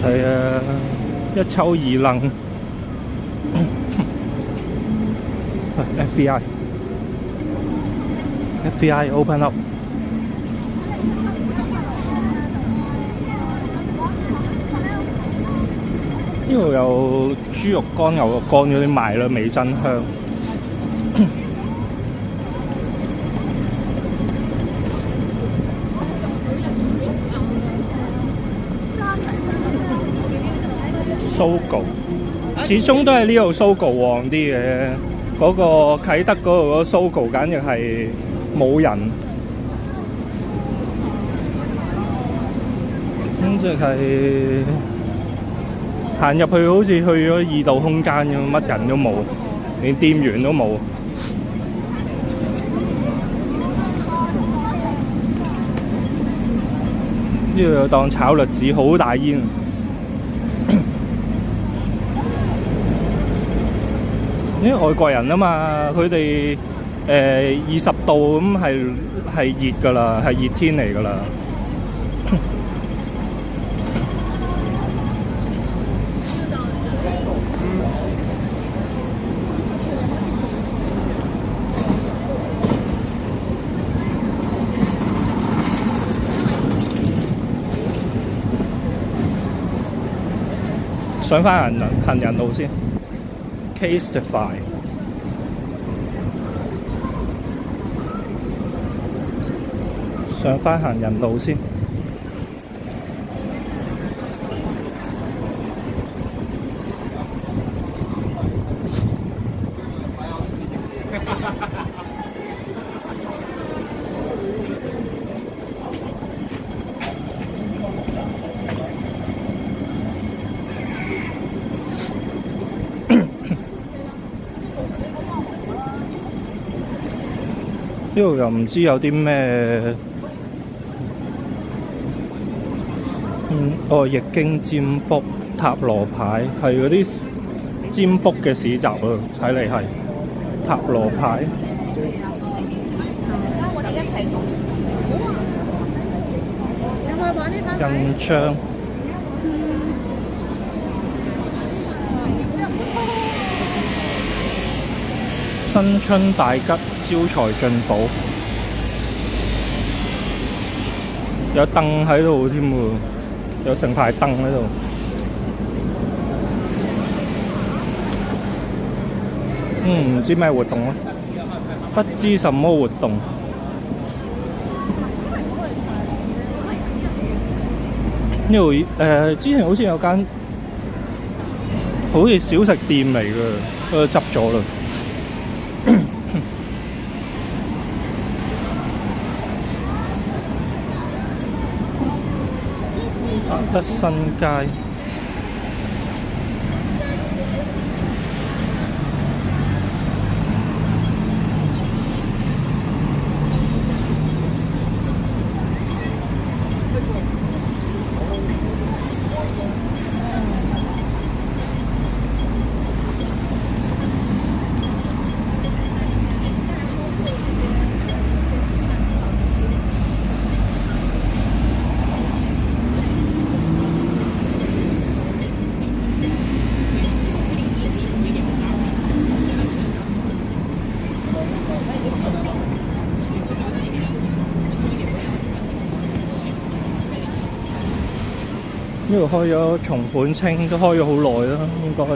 係啊，一抽二楞。FBI open up。呢度有豬肉乾、牛肉乾嗰啲賣啦，味真香。Sogo 始終都係呢度 Sogo 旺啲嘅，嗰個啟德嗰度嗰個 Sogo簡直係冇人，咁即係行入去好似去咗異度空間咁，乜人都冇，連店員都冇。呢度有檔炒栗子，好大煙。因為外國人啊嘛，佢哋20度咁係熱㗎啦，係熱天嚟㗎啦。上返行人路先。Casetify 上返行人路先。呢度又唔知有啲咩，易經占卜、塔羅牌，係嗰啲占卜嘅市集啊！睇嚟係塔羅牌。印章。新春大吉，招財進寶，有凳喺度添喎，有成排凳喺度。唔知咩活動咯，不知什麼活動。呢度之前好似有間好似小食店嚟嘅，都執咗啦。德新街。呢度開咗松本清，都開咗好耐啦，應該。